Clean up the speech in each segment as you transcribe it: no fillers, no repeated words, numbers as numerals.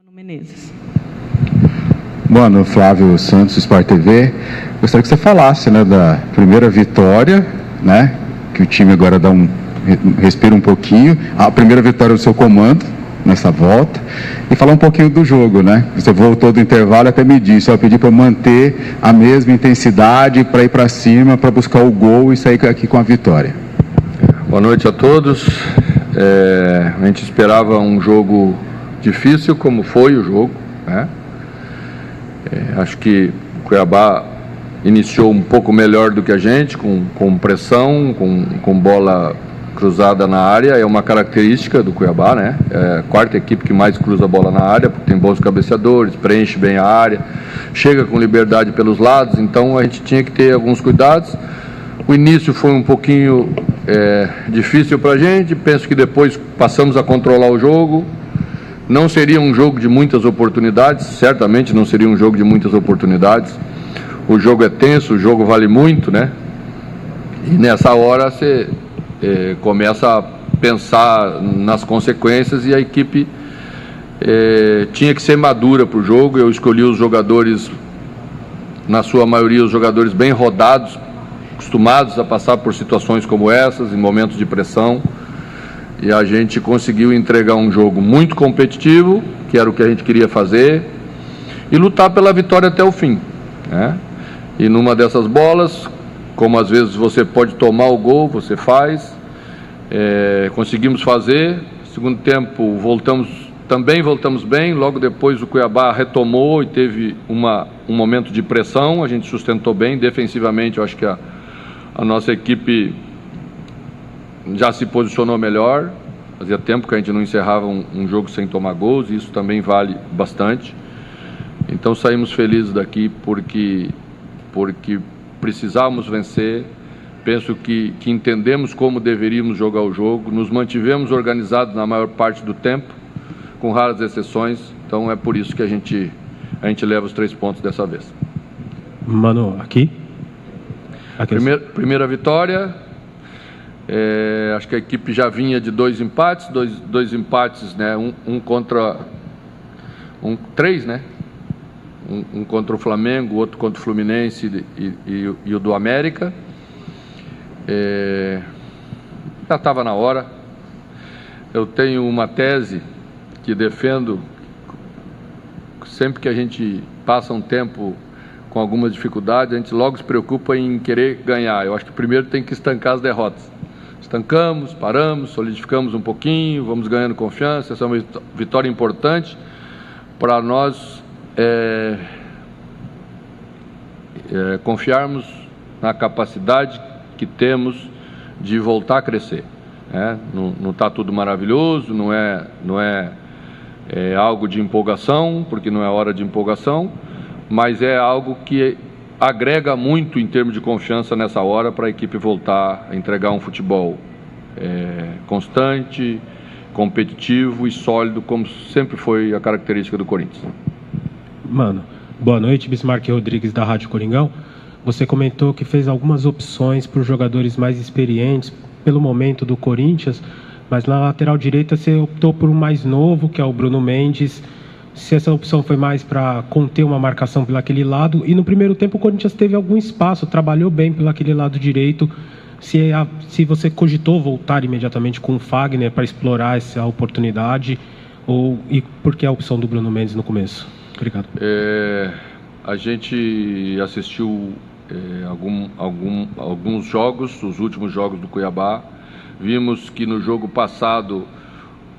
Mano Menezes. Boa noite, Flávio Santos, Sport TV. Gostaria que você falasse, da primeira vitória, que o time agora respira um pouquinho, a primeira vitória do seu comando nessa volta, e falar um pouquinho do jogo, Você voltou do intervalo, até me disse, eu pedi para manter a mesma intensidade, para ir para cima, para buscar o gol e sair aqui com a vitória. Boa noite a todos. A gente esperava um jogo difícil, como foi o jogo, acho que o Cuiabá iniciou um pouco melhor do que a gente, com pressão, com bola cruzada na área. É uma característica do Cuiabá, É a quarta equipe que mais cruza a bola na área, porque tem bons cabeceadores, preenche bem a área, chega com liberdade pelos lados, então a gente tinha que ter alguns cuidados. O início foi um pouquinho difícil para a gente, penso que depois passamos a controlar o jogo. Não seria um jogo de muitas oportunidades, certamente não seria um jogo de muitas oportunidades. O jogo é tenso, o jogo vale muito, E nessa hora você começa a pensar nas consequências, e a equipe tinha que ser madura para o jogo. Eu escolhi os jogadores, na sua maioria, os jogadores bem rodados, acostumados a passar por situações como essas, em momentos de pressão. E a gente conseguiu entregar um jogo muito competitivo, que era o que a gente queria fazer, e lutar pela vitória até o fim, E numa dessas bolas, como às vezes você pode tomar o gol, você faz. Conseguimos fazer. Segundo tempo, voltamos bem. Logo depois o Cuiabá retomou e teve um momento de pressão. A gente sustentou bem. Defensivamente, eu acho que a nossa equipe já se posicionou melhor. Fazia tempo que a gente não encerrava um jogo sem tomar gols, e isso também vale bastante. Então saímos felizes daqui porque precisávamos vencer. Penso que entendemos como deveríamos jogar o jogo, nos mantivemos organizados na maior parte do tempo, com raras exceções. Então é por isso que a gente leva os 3 pontos dessa vez. Mano, aqui. Primeira vitória. Acho que a equipe já vinha de 2 empates, dois empates, um contra... três, Um contra o Flamengo, outro contra o Fluminense e o do América. Já estava na hora. Eu tenho uma tese que defendo: sempre que a gente passa um tempo com algumas dificuldades, a gente logo se preocupa em querer ganhar. Eu acho que primeiro tem que estancar as derrotas. Estancamos, paramos, solidificamos um pouquinho, vamos ganhando confiança. Essa é uma vitória importante para nós confiarmos na capacidade que temos de voltar a crescer. Não está tudo maravilhoso, não é algo de empolgação, porque não é hora de empolgação, mas é algo que agrega muito em termos de confiança nessa hora, para a equipe voltar a entregar um futebol constante, competitivo e sólido, como sempre foi a característica do Corinthians. Mano, boa noite, Bismarck Rodrigues, da Rádio Coringão. Você comentou que fez algumas opções por jogadores mais experientes pelo momento do Corinthians, mas na lateral direita você optou por um mais novo, que é o Bruno Mendes. Se essa opção foi mais para conter uma marcação pelo aquele lado, e no primeiro tempo o Corinthians teve algum espaço, trabalhou bem pelo aquele lado direito. Se você cogitou voltar imediatamente com o Fagner para explorar essa oportunidade, e por que a opção do Bruno Mendes no começo? Obrigado. A gente assistiu alguns jogos, os últimos jogos do Cuiabá. Vimos que no jogo passado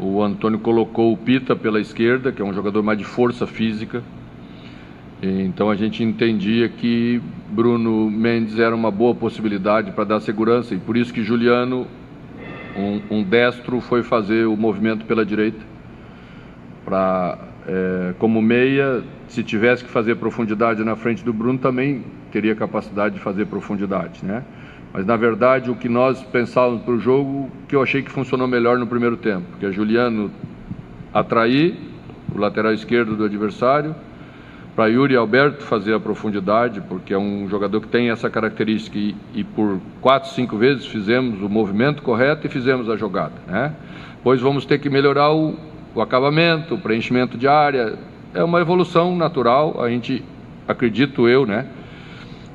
o Antônio colocou o Pita pela esquerda, que é um jogador mais de força física. Então a gente entendia que Bruno Mendes era uma boa possibilidade para dar segurança, e por isso que Juliano, um destro, foi fazer o movimento pela direita. Como meia, se tivesse que fazer profundidade na frente do Bruno, também teria capacidade de fazer profundidade, Mas, na verdade, o que nós pensávamos para o jogo, que eu achei que funcionou melhor no primeiro tempo, que é Juliano atrair o lateral esquerdo do adversário, para Yuri Alberto fazer a profundidade, porque é um jogador que tem essa característica, e por 4, 5 vezes fizemos o movimento correto e fizemos a jogada, Pois vamos ter que melhorar o acabamento, o preenchimento de área. É uma evolução natural, a gente, acredito eu, né?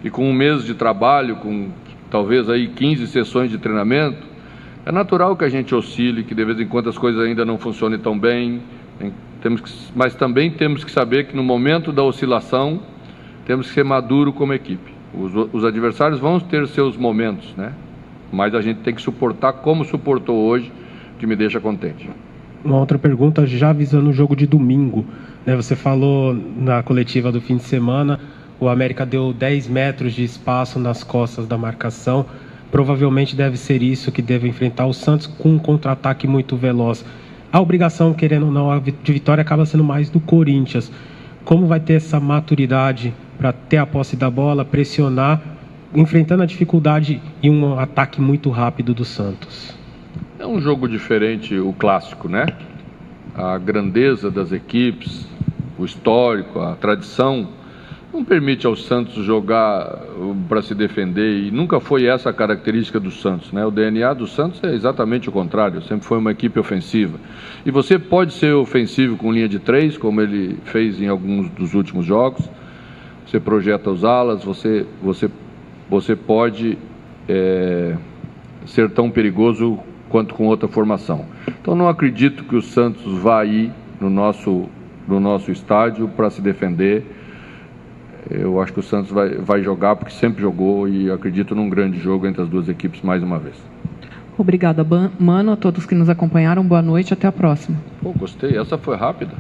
E com um mês de trabalho, com talvez aí 15 sessões de treinamento, é natural que a gente oscile, que de vez em quando as coisas ainda não funcionem tão bem. Mas também temos que saber que no momento da oscilação temos que ser maduro como equipe. Os adversários vão ter seus momentos, né? Mas a gente tem que suportar como suportou hoje, que me deixa contente. Uma outra pergunta, já visando o jogo de domingo, né? Você falou na coletiva do fim de semana, o América deu 10 metros de espaço nas costas da marcação. Provavelmente deve ser isso que deve enfrentar o Santos com um contra-ataque muito veloz. A obrigação, querendo ou não, de vitória acaba sendo mais do Corinthians. Como vai ter essa maturidade para ter a posse da bola, pressionar, enfrentando a dificuldade e um ataque muito rápido do Santos? É um jogo diferente, o clássico, né? A grandeza das equipes, o histórico, a tradição, não permite ao Santos jogar para se defender, e nunca foi essa a característica do Santos, né? O DNA do Santos é exatamente o contrário, sempre foi uma equipe ofensiva. E você pode ser ofensivo com linha de 3, como ele fez em alguns dos últimos jogos, você projeta os alas, você pode ser tão perigoso quanto com outra formação. Então não acredito que o Santos vá ir no nosso estádio para se defender. Eu acho que o Santos vai jogar porque sempre jogou, e acredito num grande jogo entre as duas equipes mais uma vez. Obrigada, Mano, a todos que nos acompanharam. Boa noite, até a próxima. Pô, gostei, essa foi rápida.